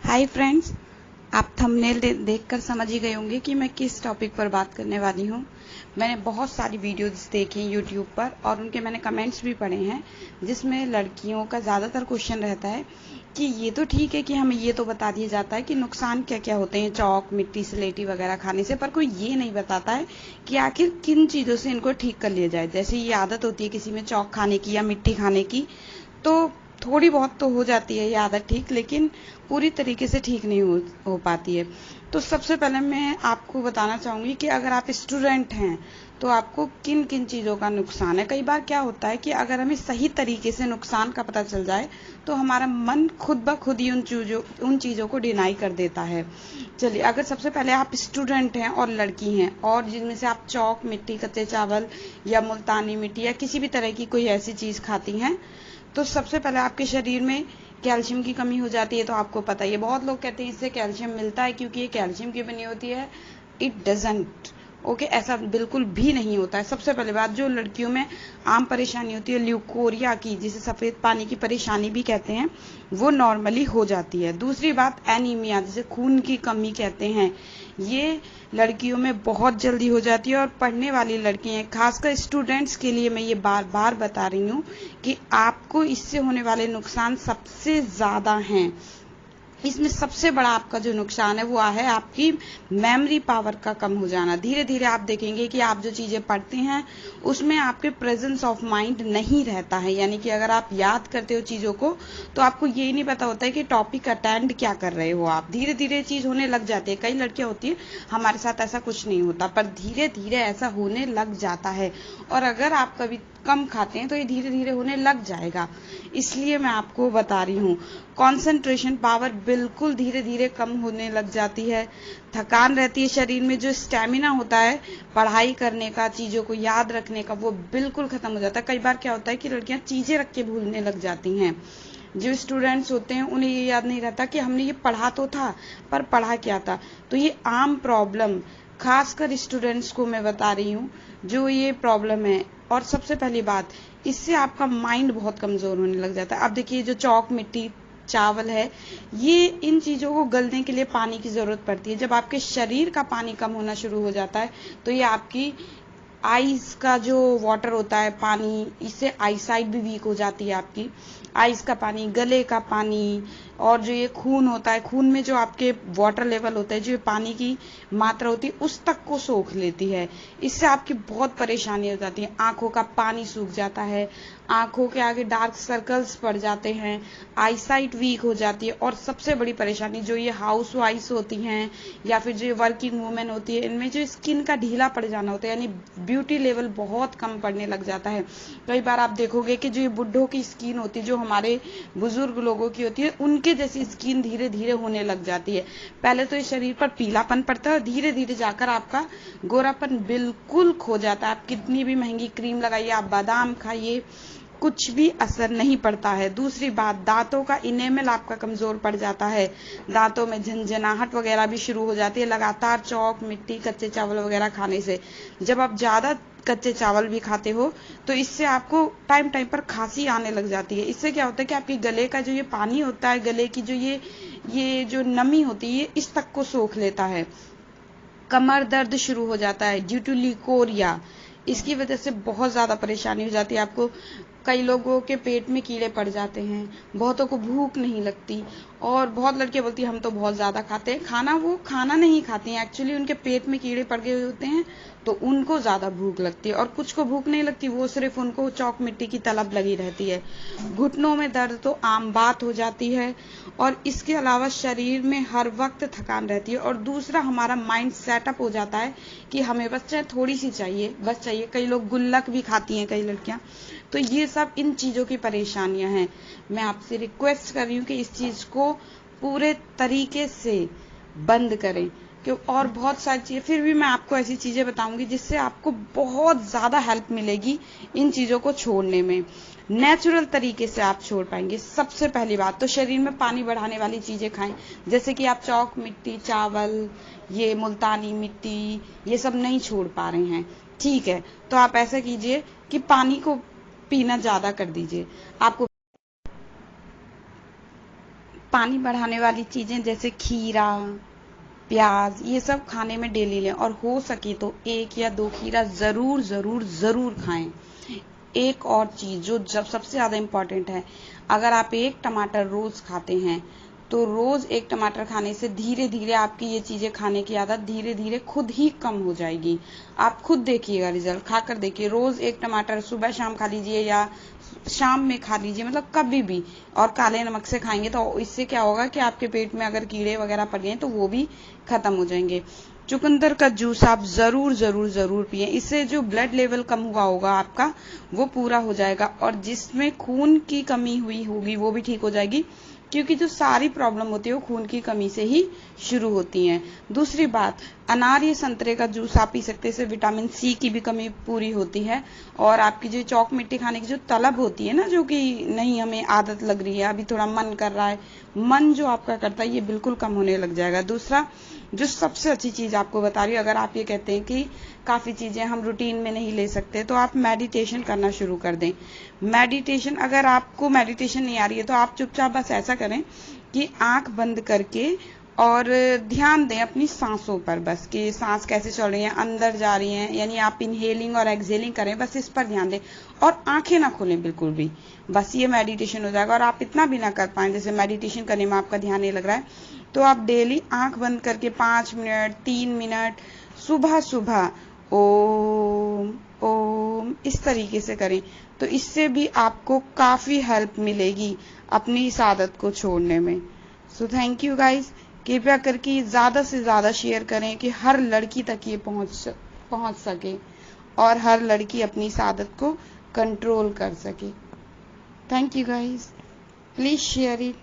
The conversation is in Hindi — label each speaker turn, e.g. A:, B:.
A: हाय फ्रेंड्स, आप थंबनेल देखकर समझ ही गए होंगे कि मैं किस टॉपिक पर बात करने वाली हूँ। मैंने बहुत सारी वीडियोस देखी यूट्यूब पर और उनके मैंने कमेंट्स भी पढ़े हैं, जिसमें लड़कियों का ज़्यादातर क्वेश्चन रहता है कि ये तो ठीक है कि हमें ये तो बता दिया जाता है कि नुकसान क्या क्या होते हैं चौक, मिट्टी, स्लेटी वगैरह खाने से, पर कोई ये नहीं बताता है कि आखिर किन चीज़ों से इनको ठीक कर लिया जाए। जैसे ये आदत होती है किसी में चौक खाने की या मिट्टी खाने की, तो थोड़ी बहुत तो हो जाती है ये आदत ठीक, लेकिन पूरी तरीके से ठीक नहीं हो पाती है। तो सबसे पहले मैं आपको बताना चाहूँगी कि अगर आप स्टूडेंट हैं तो आपको किन किन चीज़ों का नुकसान है। कई बार क्या होता है कि अगर हमें सही तरीके से नुकसान का पता चल जाए तो हमारा मन खुद ब खुद ही उन चीज़ों को डिनाई कर देता है। चलिए, अगर सबसे पहले आप स्टूडेंट हैं और लड़की हैं और जिनमें से आप चौक, मिट्टी, कच्चे चावल या मुल्तानी मिट्टी या किसी भी तरह की कोई ऐसी चीज़ खाती हैं, तो सबसे पहले आपके शरीर में कैल्शियम की कमी हो जाती है। तो आपको पता ही है, बहुत लोग कहते हैं इससे कैल्शियम मिलता है क्योंकि ये कैल्शियम की बनी होती है। It doesn't. ओके, ऐसा बिल्कुल भी नहीं होता है। सबसे पहले बात, जो लड़कियों में आम परेशानी होती है ल्यूकोरिया की, जिसे सफ़ेद पानी की परेशानी भी कहते हैं, वो नॉर्मली हो जाती है। दूसरी बात, एनीमिया, जिसे खून की कमी कहते हैं, ये लड़कियों में बहुत जल्दी हो जाती है। और पढ़ने वाली लड़कियां, खासकर स्टूडेंट्स के लिए मैं ये बार बार बता रही हूँ कि आपको इससे होने वाले नुकसान सबसे ज़्यादा हैं। इसमें सबसे बड़ा आपका जो नुकसान है वो है आपकी मेमोरी पावर का कम हो जाना। धीरे धीरे आप देखेंगे कि आप जो चीज़ें पढ़ते हैं उसमें आपके प्रेजेंस ऑफ माइंड नहीं रहता है, यानी कि अगर आप याद करते हो चीज़ों को तो आपको ये नहीं पता होता है कि टॉपिक अटेंड क्या कर रहे हो आप। धीरे धीरे चीज़ होने लग जाती है। कई लड़कियां होती है, हमारे साथ ऐसा कुछ नहीं होता, पर धीरे धीरे ऐसा होने लग जाता है। और अगर आप कभी कम खाते हैं तो ये धीरे धीरे होने लग जाएगा। इसलिए मैं आपको बता रही हूँ, कंसंट्रेशन पावर बिल्कुल धीरे धीरे कम होने लग जाती है। थकान रहती है शरीर में, जो स्टेमिना होता है पढ़ाई करने का, चीज़ों को याद रखने का, वो बिल्कुल खत्म हो जाता है। कई बार क्या होता है कि लड़कियां चीज़ें रख के भूलने लग जाती हैं। जो स्टूडेंट्स होते हैं उन्हें ये याद नहीं रहता कि हमने ये पढ़ा तो था, पर पढ़ा क्या था। तो ये आम प्रॉब्लम, खासकर स्टूडेंट्स को मैं बता रही हूँ जो ये प्रॉब्लम है। और सबसे पहली बात, इससे आपका माइंड बहुत कमज़ोर होने लग जाता है। अब देखिए, जो चौक, मिट्टी, चावल है, ये इन चीज़ों को गलने के लिए पानी की ज़रूरत पड़ती है। जब आपके शरीर का पानी कम होना शुरू हो जाता है तो ये आपकी आइस का जो वाटर होता है, पानी, इससे आईसाइट भी वीक हो जाती है आपकी। आइस का पानी, गले का पानी, और जो ये खून होता है, खून में जो आपके वाटर लेवल होता है, जो पानी की मात्रा होती है, उस तक को सोख लेती है। इससे आपकी बहुत परेशानी हो जाती है। आंखों का पानी सूख जाता है, आंखों के आगे डार्क सर्कल्स पड़ जाते हैं, आईसाइट वीक हो जाती है। और सबसे बड़ी परेशानी, जो ये हाउस वाइफ्स होती हैं या फिर जो वर्किंग वुमेन होती है, इनमें जो स्किन का ढीला पड़ जाना होता है, यानी ब्यूटी लेवल बहुत कम पड़ने लग जाता है। कई बार आप देखोगे कि जो ये बुढ़ों की स्किन होती है, जो हमारे बुजुर्ग लोगों की होती है, उनके जैसी स्किन धीरे धीरे होने लग जाती है। पहले तो ये शरीर पर पीलापन पड़ता है और धीरे धीरे जाकर आपका गोरापन बिल्कुल खो जाता है। आप कितनी भी महंगी क्रीम लगाइए, आप बादाम खाइए, कुछ भी असर नहीं पड़ता है। दूसरी बात, दांतों का इनेमल आपका कमजोर पड़ जाता है, दांतों में झंझनाहट वगैरह भी शुरू हो जाती है लगातार चौक, मिट्टी, कच्चे चावल वगैरह खाने से। जब आप ज्यादा कच्चे चावल भी खाते हो तो इससे आपको टाइम टाइम पर खांसी आने लग जाती है। इससे क्या होता है कि आपके गले का जो ये पानी होता है, गले की जो ये जो नमी होती है, इस तक को सोख लेता है। कमर दर्द शुरू हो जाता है ड्यू टू लिकोरिया। इसकी वजह से बहुत ज़्यादा परेशानी हो जाती है आपको। कई लोगों के पेट में कीड़े पड़ जाते हैं, बहुतों को भूख नहीं लगती, और बहुत लड़कियां बोलती हैं हम तो बहुत ज़्यादा खाते हैं खाना। वो खाना नहीं खाती हैं, एक्चुअली उनके पेट में कीड़े पड़ गए होते हैं तो उनको ज़्यादा भूख लगती है। और कुछ को भूख नहीं लगती, वो सिर्फ उनको चौक, मिट्टी की तलब लगी रहती है। घुटनों में दर्द तो आम बात हो जाती है। और इसके अलावा शरीर में हर वक्त थकान रहती है। और दूसरा, हमारा माइंड सेटअप हो जाता है कि हमें बस चाहे थोड़ी सी चाहिए, बस चाहिए। कई लोग गुल्लक भी खाती हैं, कई लड़कियां। तो ये सब इन चीज़ों की परेशानियां हैं। मैं आपसे रिक्वेस्ट कर रही हूँ कि इस चीज़ को पूरे तरीके से बंद करें। क्यों, और बहुत सारी चीज़ें, फिर भी मैं आपको ऐसी चीज़ें बताऊंगी जिससे आपको बहुत ज़्यादा हेल्प मिलेगी इन चीज़ों को छोड़ने में। नेचुरल तरीके से आप छोड़ पाएंगे। सबसे पहली बात तो शरीर में पानी बढ़ाने वाली चीज़ें खाएं। जैसे कि आप चौक, मिट्टी, चावल, ये मुल्तानी मिट्टी, ये सब नहीं छोड़ पा रहे हैं, ठीक है, तो आप ऐसा कीजिए कि पानी को पीना ज़्यादा कर दीजिए। आपको पानी बढ़ाने वाली चीजें जैसे खीरा, प्याज, ये सब खाने में डेली लें और हो सके तो 1 या 2 खीरा जरूर जरूर जरूर खाएं। एक और चीज जो सबसे ज्यादा इम्पोर्टेंट है, अगर आप 1 टमाटर रोज खाते हैं तो रोज 1 टमाटर खाने से धीरे धीरे आपकी ये चीजें खाने की आदत धीरे धीरे खुद ही कम हो जाएगी। आप खुद देखिएगा, रिजल्ट खाकर देखिए। रोज 1 टमाटर सुबह शाम खा लीजिए या शाम में खा लीजिए, मतलब कभी भी, और काले नमक से खाएंगे तो इससे क्या होगा कि आपके पेट में अगर कीड़े वगैरह पड़ गए तो वो भी खत्म हो जाएंगे। चुकंदर का जूस आप जरूर जरूर जरूर पिए, इससे जो ब्लड लेवल कम हुआ होगा आपका वो पूरा हो जाएगा, और जिसमें खून की कमी हुई होगी वो भी ठीक हो जाएगी, क्योंकि जो सारी प्रॉब्लम होती है वो खून की कमी से ही शुरू होती हैं। दूसरी बात, अनार या संतरे का जूस आप पी सकते हैं, इससे विटामिन सी की भी कमी पूरी होती है, और आपकी जो चौक मिट्टी खाने की जो तलब होती है ना, जो कि नहीं हमें आदत लग रही है, अभी थोड़ा मन कर रहा है, मन जो आपका करता है ये बिल्कुल कम होने लग जाएगा। दूसरा, जो सबसे अच्छी चीज आपको बता रही हूँ, अगर आप ये कहते हैं कि काफी चीजें हम रूटीन में नहीं ले सकते तो आप मेडिटेशन करना शुरू कर दें। मेडिटेशन, अगर आपको मेडिटेशन नहीं आ रही है तो आप चुपचाप बस ऐसा करें कि आंख बंद करके और ध्यान दें अपनी सांसों पर, बस कि सांस कैसे चल रही है, अंदर जा रही है, यानी आप इनहेलिंग और एक्सहेलिंग करें, बस इस पर ध्यान दें और आंखें ना खोलें बिल्कुल भी, बस ये मेडिटेशन हो जाएगा। और आप इतना भी ना कर पाए, जैसे मेडिटेशन करने में आपका ध्यान नहीं लग रहा है, तो आप डेली आंख बंद करके 5 मिनट 3 मिनट सुबह सुबह ओम ओम इस तरीके से करें, तो इससे भी आपको काफी हेल्प मिलेगी अपनी इस आदत को छोड़ने में। सो थैंक यू गाइज, कृपया करके ज्यादा से ज्यादा शेयर करें कि हर लड़की तक ये पहुंच सके और हर लड़की अपनी इस आदत को कंट्रोल कर सके। Thank you guys, please share it.